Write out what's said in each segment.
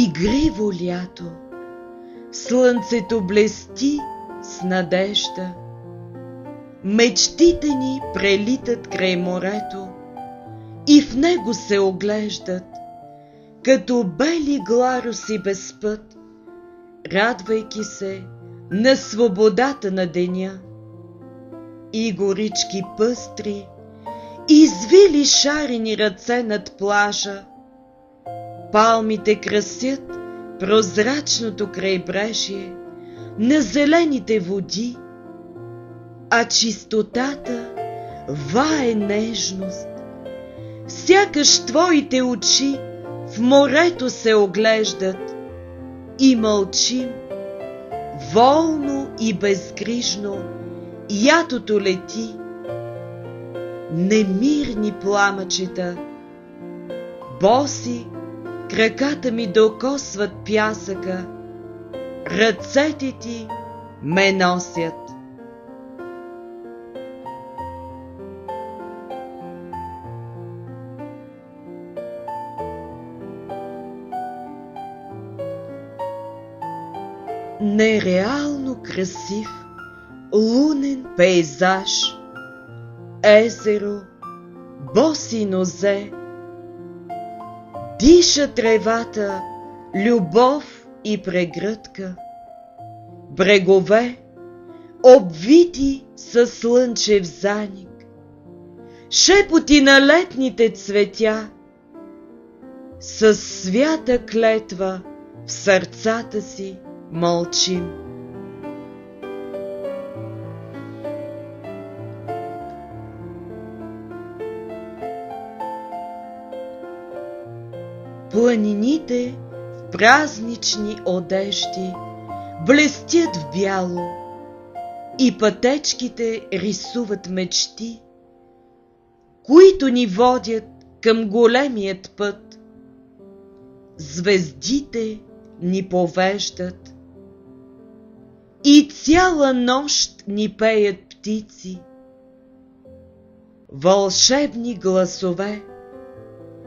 Игриво лято, слънцето блести с надежда, мечтите ни прелитат край морето и в него се оглеждат, като бели гларуси без път, радвайки се на свободата на деня. И горички пъстри, извили шарени ръце над плажа, палмите красят прозрачното крайбрежие на зелените води, а чистотата вае нежност. Сякаш твоите очи в морето се оглеждат и мълчим, волно и безгрижно ятото лети. Немирни пламъчета, боси, краката ми докосват пясъка, ръцете ти ме носят. Нереално красив лунен пейзаж, езеро, боси нозе, диша тревата, любов и прегръдка, брегове, обвити със слънчев заник, шепоти на летните цветя, със свята клетва в сърцата си мълчим. Планините в празнични одежди блестят в бяло и пътечките рисуват мечти, които ни водят към големият път. Звездите ни повеждат и цяла нощ ни пеят птици. Вълшебни гласове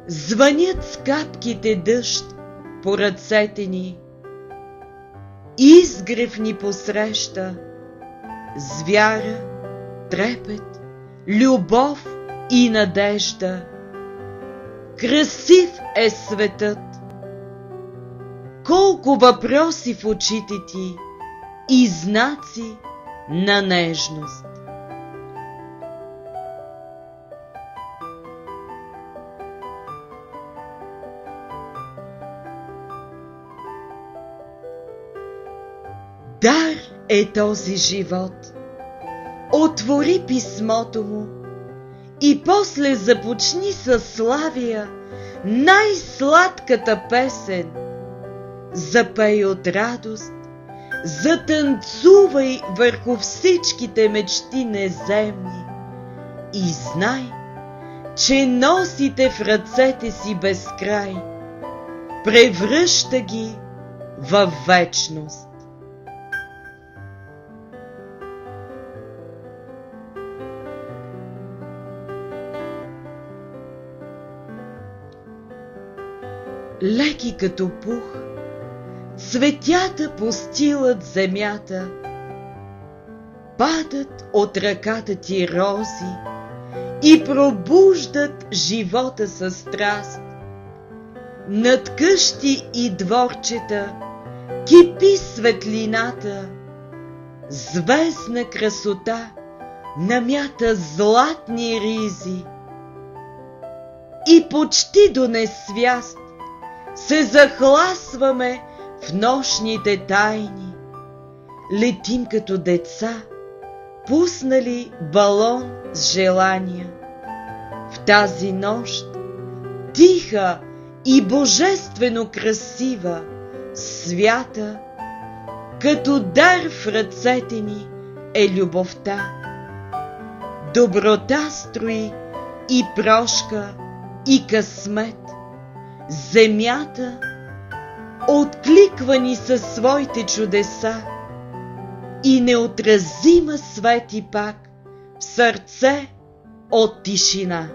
звънят с капките дъжд по ръцете ни. Изгрев ни посреща с вяра, трепет, любов и надежда. Красив е светът. Колко въпроси в очите ти и знаци на нежност. Дар е този живот. Отвори писмото му и после започни със славия най-сладката песен. Запей от радост, затанцувай върху всичките мечти неземни и знай, че носите в ръцете си безкрай. Превръща ги във вечност. Леки като пух, цветята постилат земята, падат от ръката ти рози и пробуждат живота със страст. Над къщи и дворчета кипи светлината, звездна красота намята златни ризи и почти до несвяст се захласваме в нощните тайни. Летим като деца, пуснали балон с желания. В тази нощ, тиха и божествено красива, свята, като дар в ръцете ни е любовта. Доброта строи и прошка, и късмет. Земята откликва ни със своите чудеса и неотразима свети пак в сърце от тишина.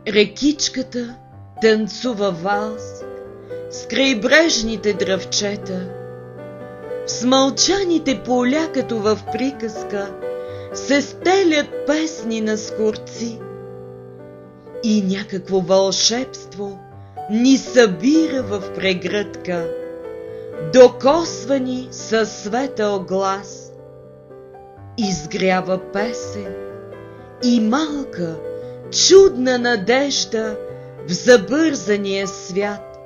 Рекичката танцува валс с крайбрежните дръвчета. В смълчаните поля, като в приказка, се стелят песни на скорци. И някакво вълшебство ни събира в прегръдка, докосвани със светъл глас. Изгрява песен и малка, чудна надежда в забързания свят.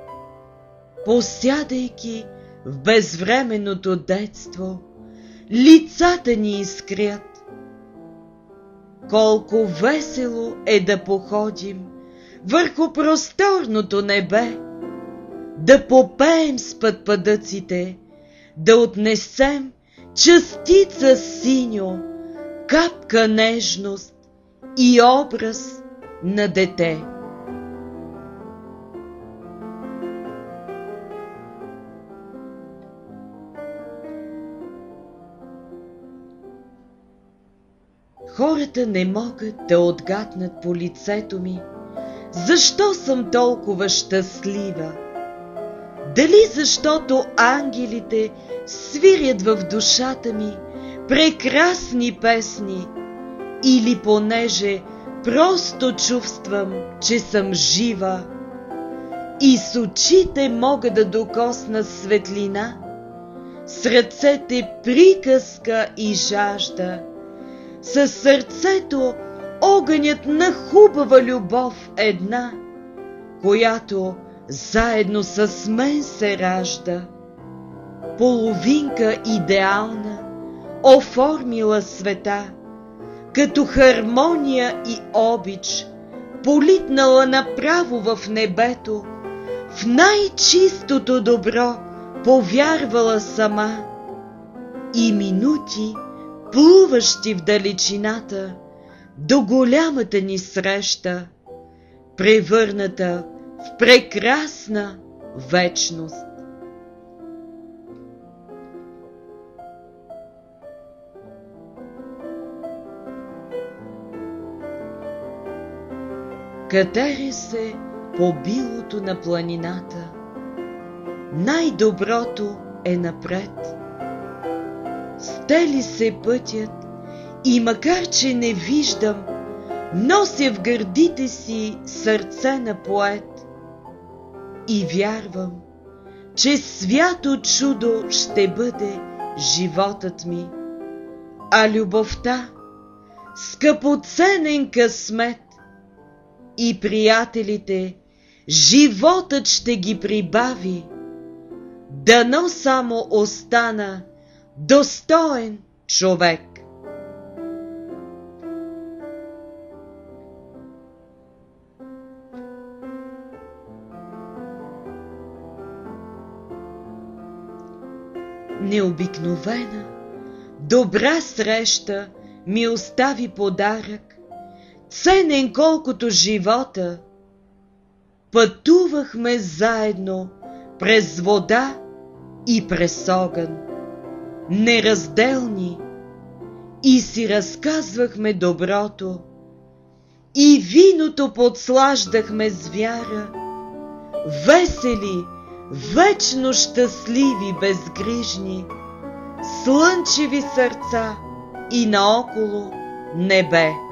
Посядайки в безвременното детство, лицата ни изкрят. Колко весело е да походим върху просторното небе, да попеем с пътпадъците, да отнесем частица синьо, капка нежност и образ на дете. Хората не могат да отгатнат по лицето ми, защо съм толкова щастлива. Дали защото ангелите свирят в душата ми прекрасни песни, или понеже просто чувствам, че съм жива и с очите мога да докосна светлина, с ръцете приказка и жажда, със сърцето огънят на хубава любов една, която заедно с мен се ражда. Половинка идеална, оформила света, като хармония и обич, политнала направо в небето, в най-чистото добро повярвала сама, и минути, плуващи в далечината, до голямата ни среща, превърната в прекрасна вечност. Катере се по билото на планината, най-доброто е напред. Стели се пътят и макар че не виждам, нося в гърдите си сърце на поет. И вярвам, че свято чудо ще бъде животът ми, а любовта скъпоценен късмет, и приятелите животът ще ги прибави. Дано само остана достоен човек. Необикновена, добра среща ми остави подарък, ценен колкото живота. Пътувахме заедно през вода и през огън, неразделни, и си разказвахме доброто, и виното подслаждахме с вяра, весели, вечно щастливи, безгрижни, слънчеви сърца и наоколо небе.